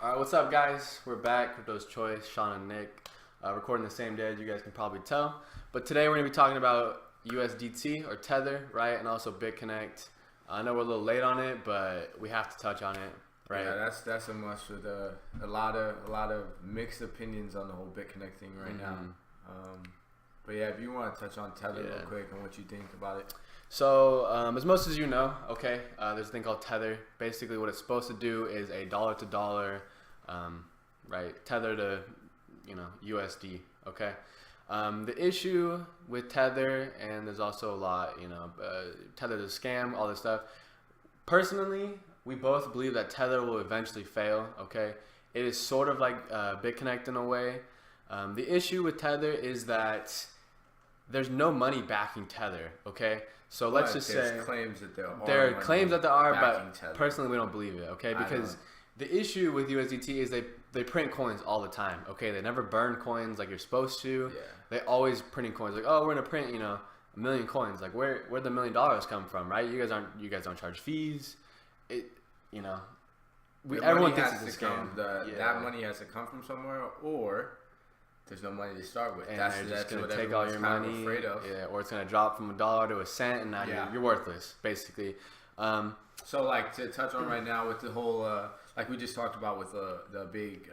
All right, what's up, guys? We're back. Crypto's Choice, Sean and Nick, recording the same day, as you guys can probably tell. But today we're gonna be talking about USDT or Tether, right? And also BitConnect. I know we're a little late on it, but we have to touch on it, right? Yeah, that's a must with a lot of mixed opinions on the whole BitConnect thing right now. But yeah, if you want to touch on Tether real quick and what you think about it. So, as most as you know, okay, there's a thing called Tether. Basically, what it's supposed to do is a dollar to dollar, right, Tether to, USD, okay? The issue with Tether, and there's also a lot, Tether's a scam, all this stuff. Personally, we both believe that Tether will eventually fail, okay? It is sort of like BitConnect in a way. The issue with Tether is that there's no money backing Tether, okay? So let's just say claims that there are claims that there are, but Tether. Personally we don't believe it, okay? Because the issue with USDT is they print coins all the time, okay? They never burn coins like you're supposed to. Yeah. They always printing coins like, oh, we're gonna print, a million coins. Like where'd the $1 million come from, right? You guys don't charge fees. Everyone thinks it's a scam. That money has to come from somewhere, or there's no money to start with. And they're just going to take all your money, or it's going to drop from $1 to $0.01, and now you're worthless, basically. So, like, to touch on right now with the whole, like we just talked about with the big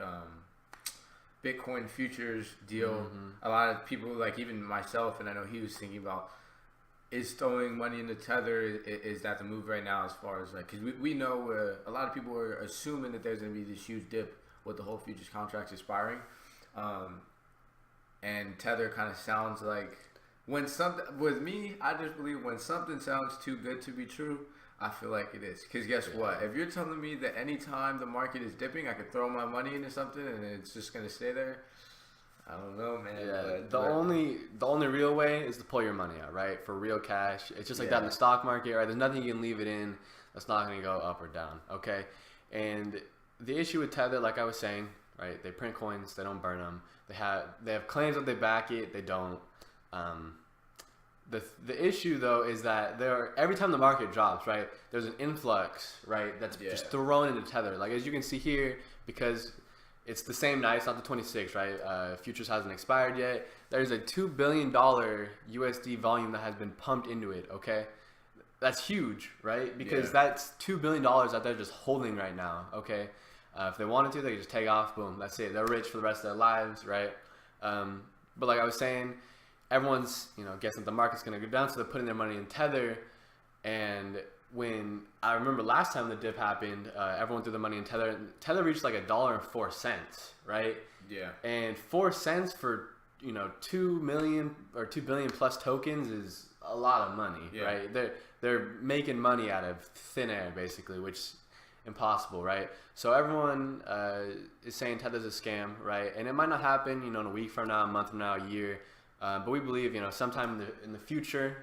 Bitcoin futures deal, a lot of people, like even myself, and I know he was thinking about, is throwing money into Tether, is that the move right now as far as, like, because we know a lot of people are assuming that there's going to be this huge dip with the whole futures contracts expiring. And Tether kind of sounds like with me, I just believe when something sounds too good to be true, I feel like it is. Because guess what? If you're telling me that anytime the market is dipping, I could throw my money into something and it's just going to stay there, I don't know, man. Yeah, the only real way is to pull your money out, right? For real cash. It's just like that in the stock market, right? There's nothing you can leave it in that's not going to go up or down, okay? And the issue with Tether, like I was saying, right? They print coins, they don't burn them. They have claims that they back it, they don't. The issue though is that every time the market drops, right, there's an influx, right, that's just thrown into Tether. Like as you can see here, because it's the same night, it's not the 26th, right? Futures hasn't expired yet. There's a $2 billion USD volume that has been pumped into it, okay? That's huge, right? Because that's $2 billion that they're just holding right now, okay? If they wanted to, they could just take off, boom, that's it. They're rich for the rest of their lives, right? But like I was saying, everyone's, guessing the market's going to go down, so they're putting their money in Tether. And when I remember last time the dip happened, everyone threw their money in Tether. Tether reached like $1.04, right? Yeah. And 4 cents for 2 million or 2 billion plus tokens is a lot of money, right? They're making money out of thin air basically, which impossible, right? So everyone is saying Tether's a scam, right? And it might not happen, in a week from now, a month from now, a year. But we believe, sometime in the future,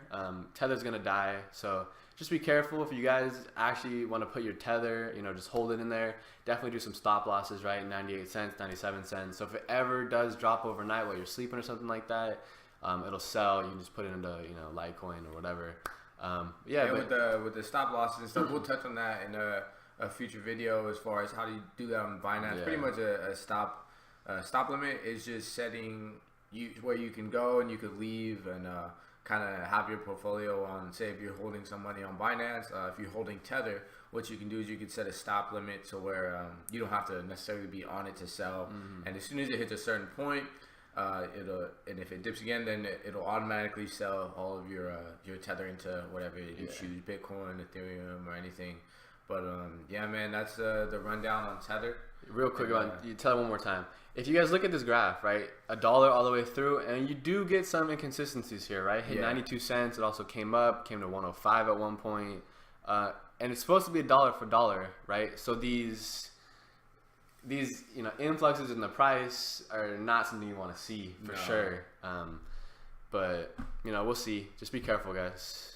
Tether's gonna die. So just be careful if you guys actually want to put your Tether, just hold it in there. Definitely do some stop losses, right? 98 cents, 97 cents. So if it ever does drop overnight while you're sleeping or something like that, it'll sell. You can just put it into, Litecoin or whatever. With the stop losses and stuff, we'll touch on that in a future video as far as how do you do that on Binance. Pretty much a stop limit is just setting where you can go and you could leave and kind of have your portfolio on, say if you're holding some money on Binance, if you're holding Tether, what you can do is you can set a stop limit to where you don't have to necessarily be on it to sell. And as soon as it hits a certain point, and if it dips again, then it'll automatically sell all of your Tether into whatever you choose, Bitcoin, Ethereum, or anything. But yeah, man, that's the rundown on Tether. Real quick, you tell it one more time. If you guys look at this graph, right, $1 all the way through, and you do get some inconsistencies here, right? Hit 92 cents. It also came to 105 at one point, and it's supposed to be $1 for dollar, right? So these influxes in the price are not something you want to see for sure. But we'll see. Just be careful, guys.